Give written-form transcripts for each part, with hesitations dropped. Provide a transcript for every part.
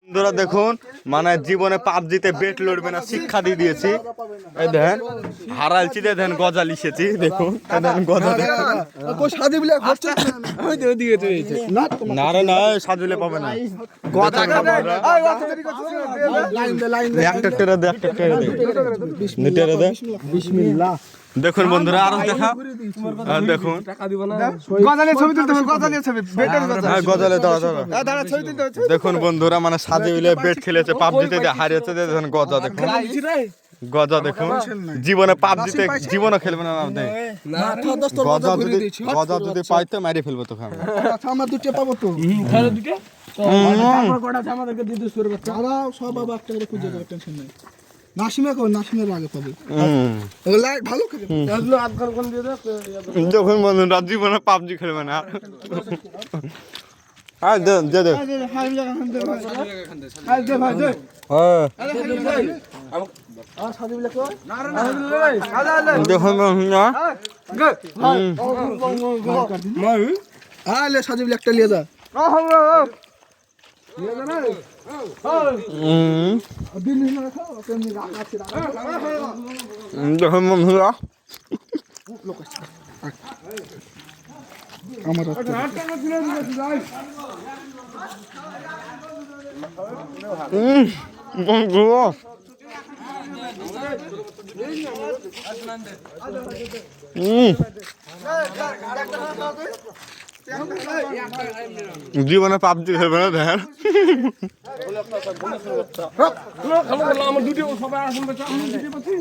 বন্ধুরা দেখুন মানে জীবনে পাবজিতে বেট লড়বে না শিক্ষা দিয়ে দিয়েছি। এই দেখেন হারালছি দেখেন গজা লিখেছি দেখুন গজা না রে না সাজুলে পাবে না গজা খাবো একটা টেরে দে একটা টেরে দে টেরে দে বিসমিল্লাহ। দেখুন বন্ধুরা আরো দেখা দেখুন গজালে ছবি তুলতে হবে গজালে ছবি বেটের গজা হ্যাঁ গজালে দাঁড়া দাঁড়া ছবি তুলতে হবে। দেখুন বন্ধুরা মানে সাজে মিলে বেট খেলেছে পাবজিতে হারিয়েছে দেখুন গজা দেখুন গজা দেখুন জীবনে পাবজিতে জীবনে খেলবে না আপনি গজা যদি পাইতে মারি ফেলবো তো খাবে আমার দুটো পাবো তো খেলে দুটো গোটা আমাদেরকে দিতে শুরু করতে আর সব বাবা একটা করে খুঁজে দাও টেনশন নাই নাসিমে কো নাসিমের আগে পাবে লাইট ভালো খেলে এগুলো আধঘর কোন দিয়ে দাও যখন বন্ধুরা জীবনে পাবজি খেলবে না হ্যাঁ দে দে দে হাই জায়গা হাই দে ভাই দে হ্যাঁ আর সাদি বলে কো না দেখুন না আলে সাদি বলে একটা লিয়ে যা লিয়ে যা না দিন দিন রাখো তুমি রাখা দেখুন বন্ধুরা আমার বন্ধুরা জীবনে পাবজি খেলবে না দেখেন আমার দুটো সবাই আসুন বাচ্চা আমি দুটো পাচ্ছি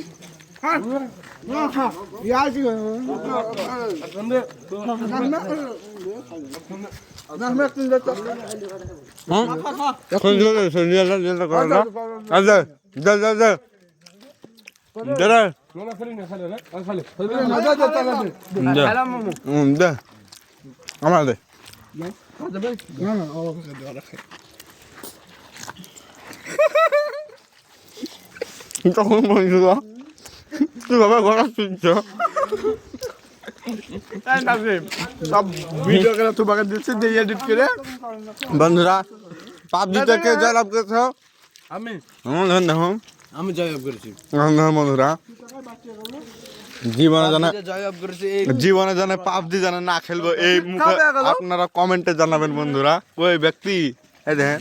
হ্যাঁ হ্যাঁ ইয়াজি আমার দে তখন বন্ধুরা কিভাবে ঘোরা শুনছ সব ভিডিও করে তোমাকে দিচ্ছি দিয়ে এডিট করে বন্ধুরা পাবজি থেকে জয় লাভ করেছ আমি দেখুন আমি জয় লাভ করেছি বন্ধুরা জীবনে জানে পাবজি জানে না খেলবো এই মুখে আপনারা কমেন্টে জানাবেন বন্ধুরা ওই ব্যক্তি এই দেখেন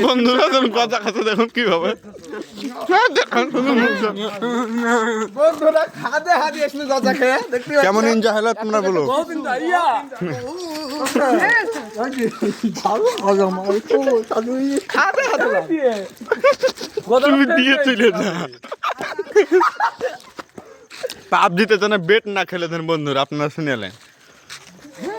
বন্ধুরা কথা কথা দেখুন কিভাবে কেমন এনজয় হলো তোমরা বলো পাবজিতে যেন বেট না খেলে দেন বন্ধুরা আপনারা শুনেলেন।